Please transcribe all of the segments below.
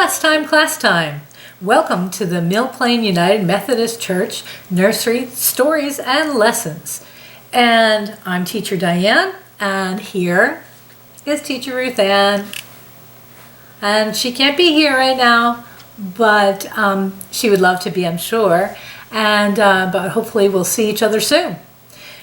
Class time, class time. Welcome to the Mill Plain United Methodist Church Nursery Stories and Lessons. And I'm Teacher Diane, and here is Teacher Ruth Ann. And she can't be here right now, but she would love to be, I'm sure. And but hopefully we'll see each other soon.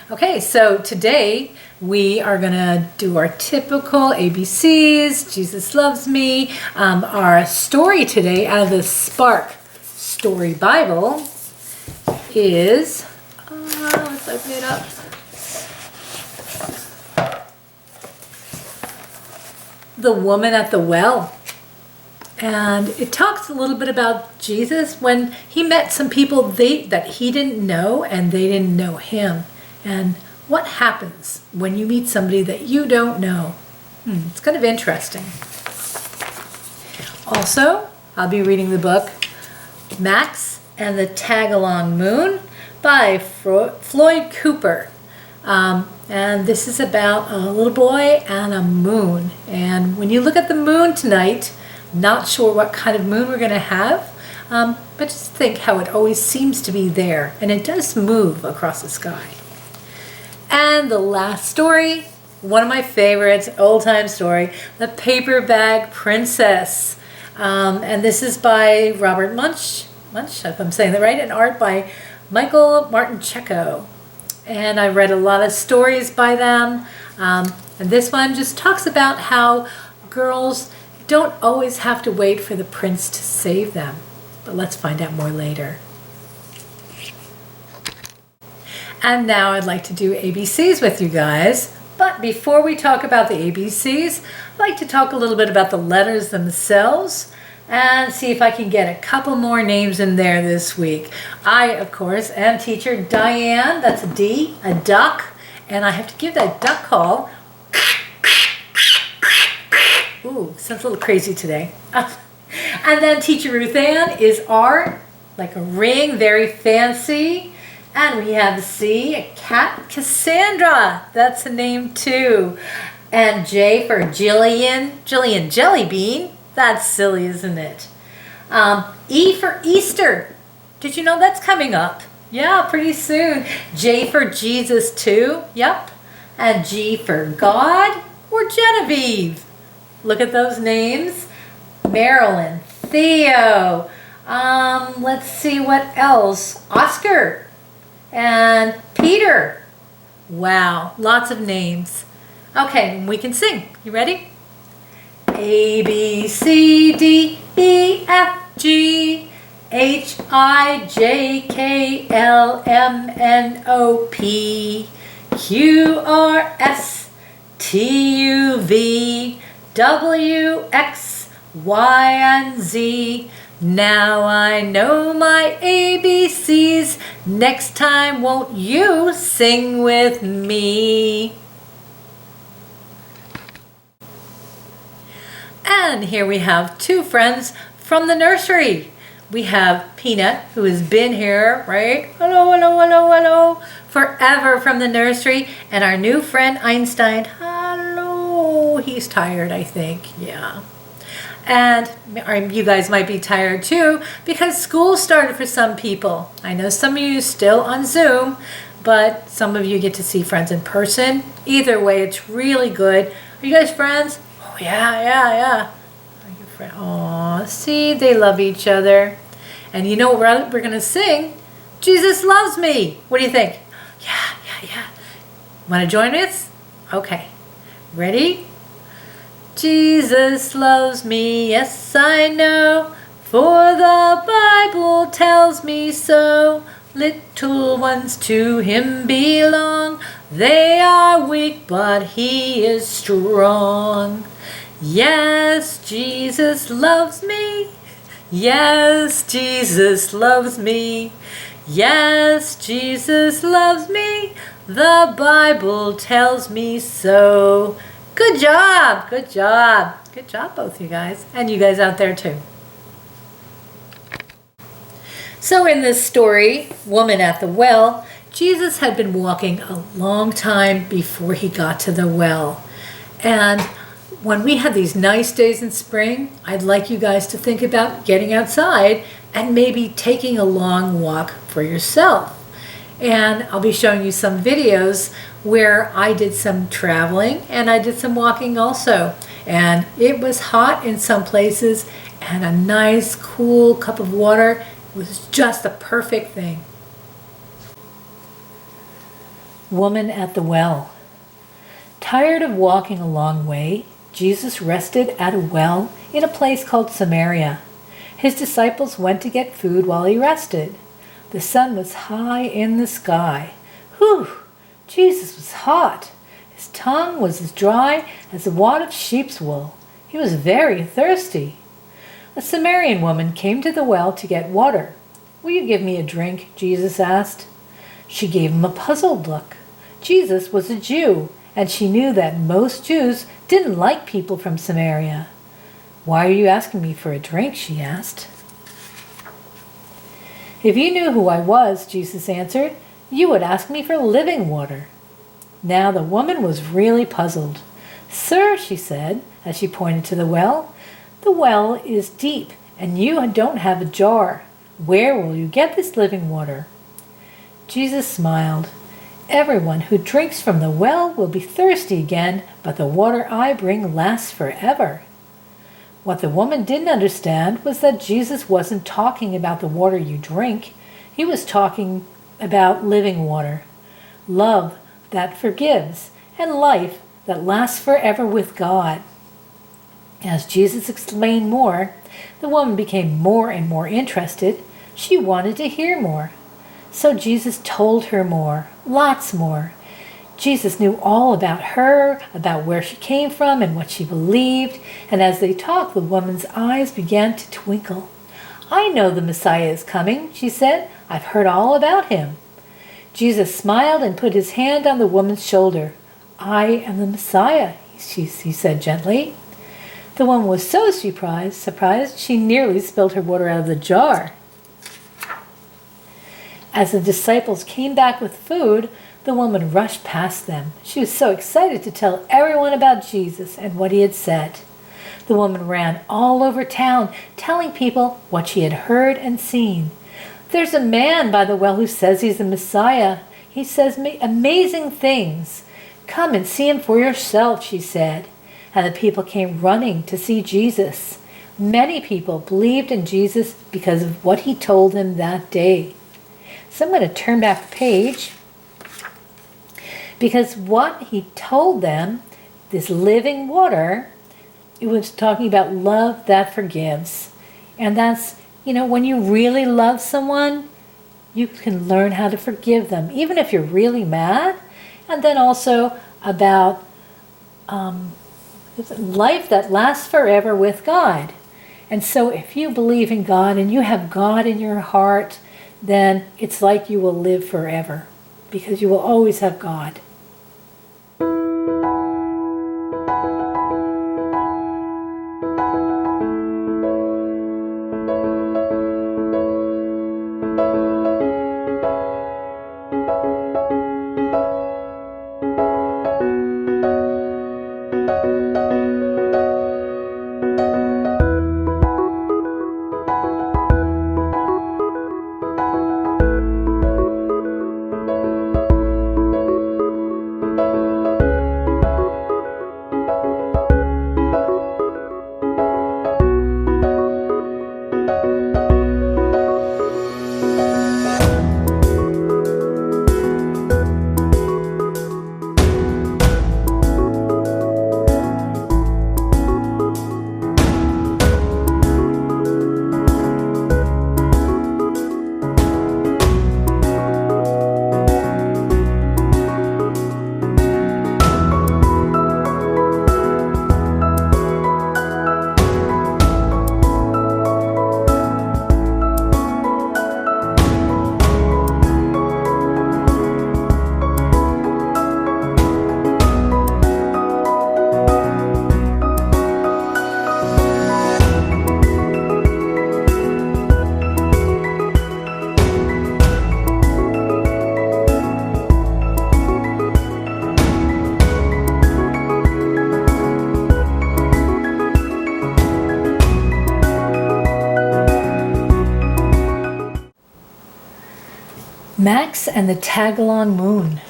Okay, so today we are going to do our typical ABCs, Jesus Loves Me. Our story today out of the Spark Story Bible is, let's open it up. The Woman at the Well. And it talks a little bit about Jesus when he met some people that he didn't know and they didn't know him. And what happens when you meet somebody that you don't know? It's kind of interesting. Also, I'll be reading the book Max and the Tag-Along Moon by Floyd Cooper. And this is about a little boy and a moon. And when you look at the moon tonight, not sure what kind of moon we're going to have, but just think how it always seems to be there. And it does move across the sky. And the last story, one of my favorites, old-time story, The Paperbag Princess. And this is by Robert Munsch, if I'm saying that right, and art by Michael Martincheco. And I read a lot of stories by them. And this one just talks about how girls don't always have to wait for the prince to save them. But let's find out more later. And now I'd like to do ABCs with you guys. But before we talk about the ABCs, I'd like to talk a little bit about the letters themselves and see if I can get a couple more names in there this week. I, of course, am Teacher Diane. That's a D, a duck. And I have to give that duck call. Ooh, sounds a little crazy today. And then Teacher Ruth Ann is R, like a ring, very fancy. And we have C, a cat, Cassandra. That's a name too. And J for Jillian Jellybean. That's silly, isn't it? E for Easter. Did you know that's coming up? Yeah, pretty soon. J for Jesus too. Yep. And G for God or Genevieve. Look at those names. Marilyn, Theo. Let's see what else. Oscar. And Peter. Wow, lots of names. Okay, we can sing. You ready? A, B, C, D, E, F, G, H, I, J, K, L, M, N, O, P, Q, R, S, T, U, V, W, X, Y, and Z. Now I know my ABCs. Next time, won't you sing with me? And here we have two friends from the nursery. We have Peanut, who has been here, right? Hello, hello, hello, hello. Forever from the nursery. And our new friend Einstein. Hello. He's tired, I think. Yeah. And you guys might be tired too because school started for some people. I know some of you are still on Zoom, but some of you get to see friends in person. Either way, it's really good. Are you guys friends? Oh, yeah. Are you friends? Oh, see, they love each other. And you know what we're going to sing? Jesus Loves Me. What do you think? Yeah. Want to join us? Okay. Ready? Jesus loves me, yes I know, for the Bible tells me so. Little ones to him belong, they are weak but he is strong. Yes, Jesus loves me, yes, Jesus loves me, yes, Jesus loves me, the Bible tells me so. Good job, good job. Good job, both you guys. And you guys out there too. So in this story, Woman at the Well, Jesus had been walking a long time before he got to the well. And when we have these nice days in spring, I'd like you guys to think about getting outside and maybe taking a long walk for yourself. And I'll be showing you some videos where I did some traveling and I did some walking also. And it was hot in some places, and a nice cool cup of water was just the perfect thing. Woman at the well. Tired of walking a long way, Jesus rested at a well in a place called Samaria. His disciples went to get food while he rested. The sun was high in the sky. Whew! Jesus was hot. His tongue was as dry as a wad of sheep's wool. He was very thirsty. A Samaritan woman came to the well to get water. "Will you give me a drink?" Jesus asked. She gave him a puzzled look. Jesus was a Jew, and she knew that most Jews didn't like people from Samaria. "Why are you asking me for a drink?" she asked. "If you knew who I was," Jesus answered, "you would ask me for living water." Now the woman was really puzzled. "Sir," she said, as she pointed to the well, "the well is deep, and you don't have a jar. Where will you get this living water?" Jesus smiled. "Everyone who drinks from the well will be thirsty again, but the water I bring lasts forever." What the woman didn't understand was that Jesus wasn't talking about the water you drink. He was talking about living water, love that forgives, and life that lasts forever with God. As Jesus explained more, the woman became more and more interested. She wanted to hear more. So Jesus told her more, lots more. Jesus knew all about her, about where she came from and what she believed, and as they talked, the woman's eyes began to twinkle. "I know the Messiah is coming," she said. "I've heard all about him." Jesus smiled and put his hand on the woman's shoulder. "I am the Messiah," he said gently. The woman was so surprised she nearly spilled her water out of the jar. As the disciples came back with food, the woman rushed past them. She was so excited to tell everyone about Jesus and what he had said. The woman ran all over town, telling people what she had heard and seen. "There's a man by the well who says he's the Messiah. He says amazing things. Come and see him for yourself," she said. And the people came running to see Jesus. Many people believed in Jesus because of what he told them that day. So I'm going to turn back the page, because what he told them, this living water, it was talking about love that forgives. And that's, when you really love someone, you can learn how to forgive them, even if you're really mad. And then also about life that lasts forever with God. And so if you believe in God and you have God in your heart, then it's like you will live forever, because you will always have God. Max and the Tagalong Moon.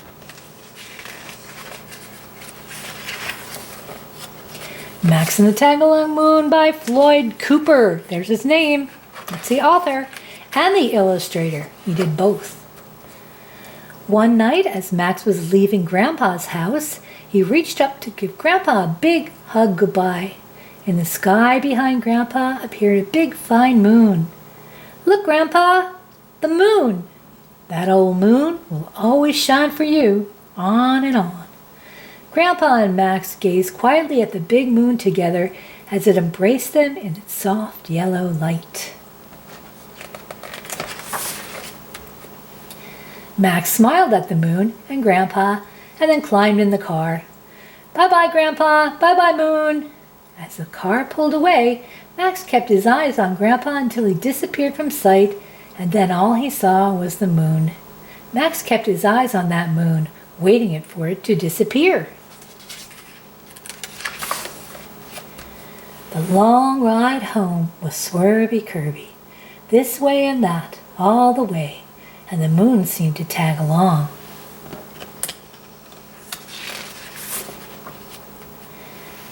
Max and the Tagalong Moon by Floyd Cooper. There's his name. That's the author and the illustrator. He did both. One night, as Max was leaving Grandpa's house, he reached up to give Grandpa a big hug goodbye. In the sky behind Grandpa appeared a big fine moon. "Look, Grandpa, the moon. That old moon will always shine for you, on and on." Grandpa and Max gazed quietly at the big moon together as it embraced them in its soft yellow light. Max smiled at the moon and Grandpa and then climbed in the car. "Bye-bye, Grandpa. Bye-bye, moon." As the car pulled away, Max kept his eyes on Grandpa until he disappeared from sight, and then all he saw was the moon. Max kept his eyes on that moon, waiting for it to disappear. The long ride home was swervy-curvy, this way and that, all the way, and the moon seemed to tag along.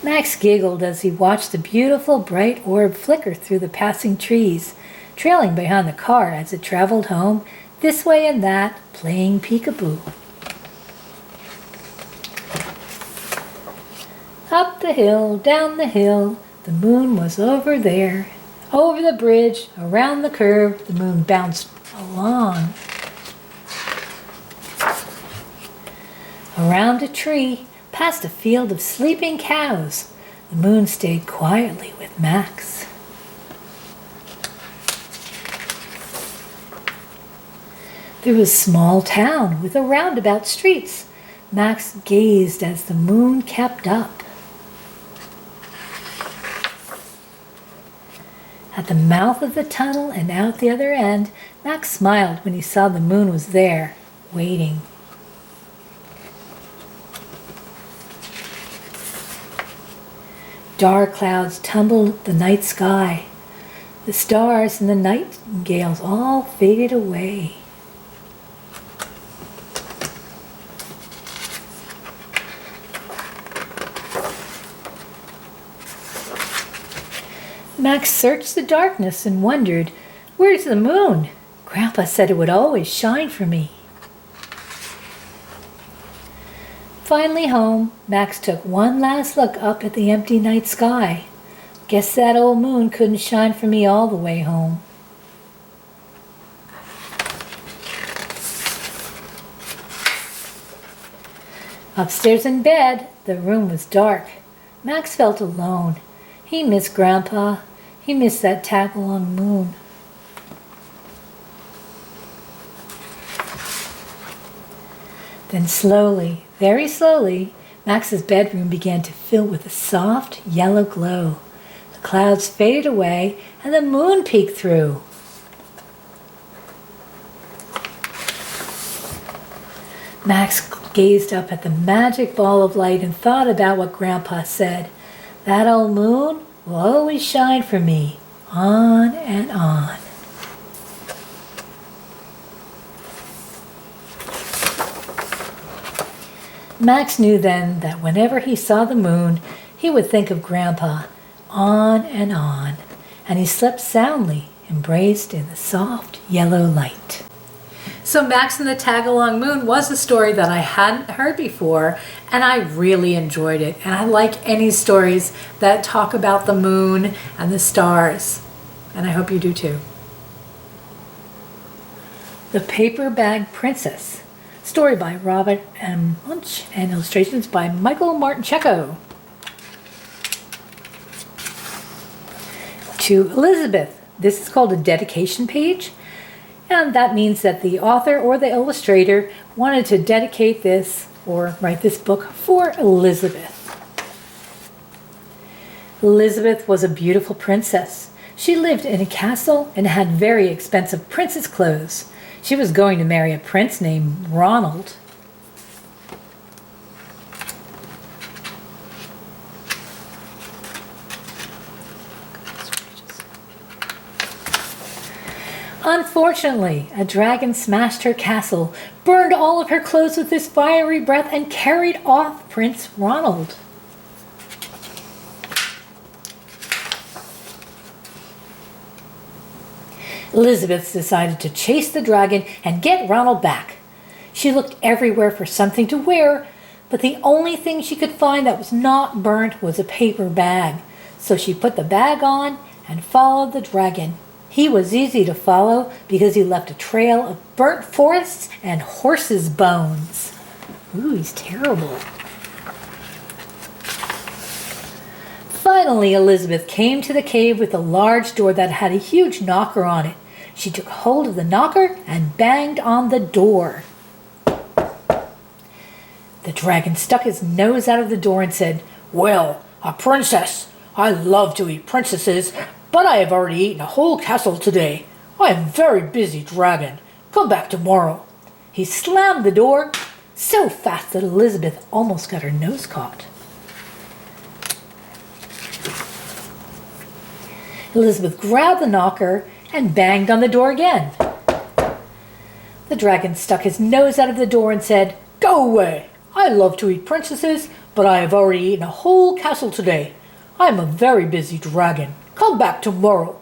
Max giggled as he watched the beautiful bright orb flicker through the passing trees, trailing behind the car as it traveled home, this way and that, playing peekaboo. Up the hill, down the hill, the moon was over there. Over the bridge, around the curve, the moon bounced along. Around a tree, past a field of sleeping cows, the moon stayed quietly with Max. Through a small town with roundabout streets, Max gazed as the moon kept up. At the mouth of the tunnel and out the other end, Max smiled when he saw the moon was there, waiting. Dark clouds tumbled the night sky. The stars and the nightingales all faded away. Max searched the darkness and wondered, "Where's the moon? Grandpa said it would always shine for me." Finally home, Max took one last look up at the empty night sky. "Guess that old moon couldn't shine for me all the way home." Upstairs in bed, the room was dark. Max felt alone. He missed Grandpa. He missed that tag-along moon. Then slowly, very slowly, Max's bedroom began to fill with a soft yellow glow. The clouds faded away and the moon peeked through. Max gazed up at the magic ball of light and thought about what Grandpa said. "That old moon will always shine for me, on and on." Max knew then that whenever he saw the moon, he would think of Grandpa, on, and he slept soundly, embraced in the soft yellow light. So Max and the Tagalong Moon was a story that I hadn't heard before, and I really enjoyed it. And I like any stories that talk about the moon and the stars, and I hope you do too. The Paperbag Princess. Story by Robert M. Munch and illustrations by Michael Martincheco. To Elizabeth. This is called a dedication page, and that means that the author or the illustrator wanted to dedicate this or write this book for Elizabeth. Elizabeth was a beautiful princess. She lived in a castle and had very expensive princess clothes. She was going to marry a prince named Ronald. Unfortunately, a dragon smashed her castle, burned all of her clothes with his fiery breath, and carried off Prince Ronald. Elizabeth decided to chase the dragon and get Ronald back. She looked everywhere for something to wear, but the only thing she could find that was not burnt was a paper bag. So she put the bag on and followed the dragon. He was easy to follow because he left a trail of burnt forests and horses' bones. Ooh, he's terrible. Finally, Elizabeth came to the cave with a large door that had a huge knocker on it. She took hold of the knocker and banged on the door. The dragon stuck his nose out of the door and said, "Well, a princess. I love to eat princesses, but I have already eaten a whole castle today. I am a very busy dragon. Come back tomorrow." He slammed the door so fast that Elizabeth almost got her nose caught. Elizabeth grabbed the knocker and banged on the door again. The dragon stuck his nose out of the door and said, "Go away. I love to eat princesses, but I have already eaten a whole castle today. I am a very busy dragon. Come back tomorrow."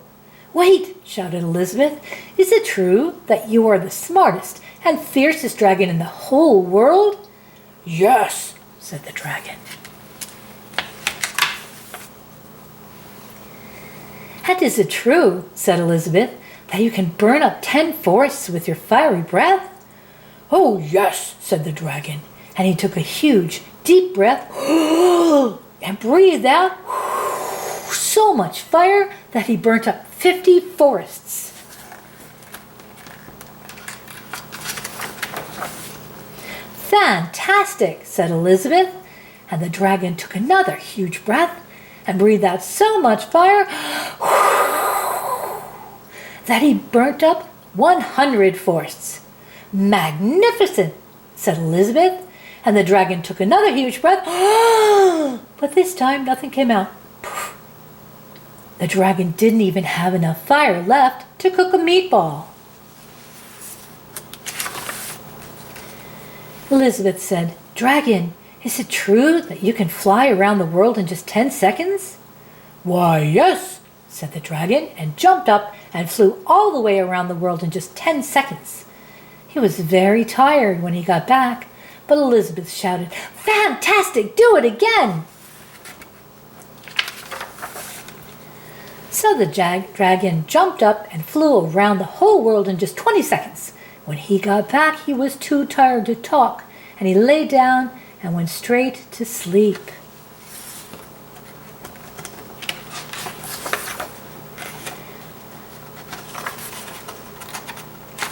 "Wait," shouted Elizabeth. "Is it true that you are the smartest and fiercest dragon in the whole world?" "Yes," said the dragon. "And is it true," said Elizabeth, "that you can burn up 10 forests with your fiery breath?" "Oh, yes," said the dragon, and he took a huge, deep breath and breathed out so much fire that he burnt up 50 forests. "Fantastic," said Elizabeth, and the dragon took another huge breath and breathed out so much fire that he burnt up 100 forests. "Magnificent," said Elizabeth, and the dragon took another huge breath, but this time nothing came out. The dragon didn't even have enough fire left to cook a meatball. Elizabeth said, "Dragon, is it true that you can fly around the world in just 10 seconds?" "Why, yes," said the dragon, and jumped up and flew all the way around the world in just 10 seconds. He was very tired when he got back, but Elizabeth shouted, "Fantastic! Do it again!" So the dragon jumped up and flew around the whole world in just 20 seconds. When he got back, he was too tired to talk, and he lay down and went straight to sleep.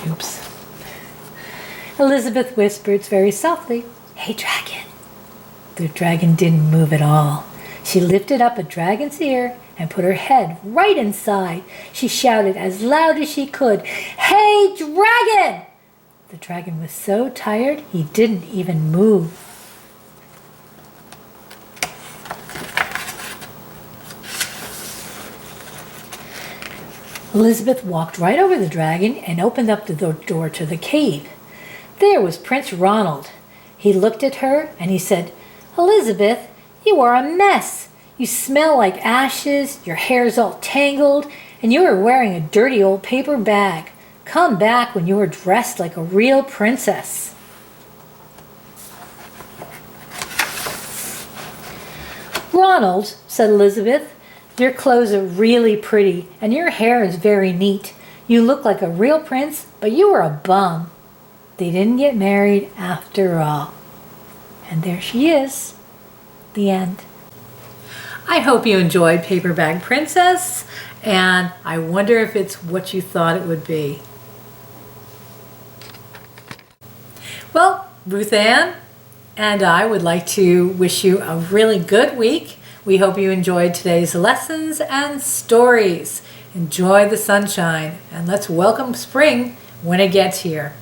Oops. Elizabeth whispered very softly, "Hey, dragon." The dragon didn't move at all. She lifted up a dragon's ear and put her head right inside. She shouted as loud as she could, "Hey, dragon!" The dragon was so tired he didn't even move. Elizabeth walked right over the dragon and opened up the door to the cave. There was Prince Ronald. He looked at her and he said, "Elizabeth, you are a mess. You smell like ashes, your hair's all tangled, and you are wearing a dirty old paper bag. Come back when you are dressed like a real princess." "Ronald," said Elizabeth, "your clothes are really pretty, and your hair is very neat. You look like a real prince, but you are a bum." They didn't get married after all. And there she is. The end. I hope you enjoyed Paperbag Princess, and I wonder if it's what you thought it would be. Well, Ruth Ann and I would like to wish you a really good week. We hope you enjoyed today's lessons and stories. Enjoy the sunshine, and let's welcome spring when it gets here.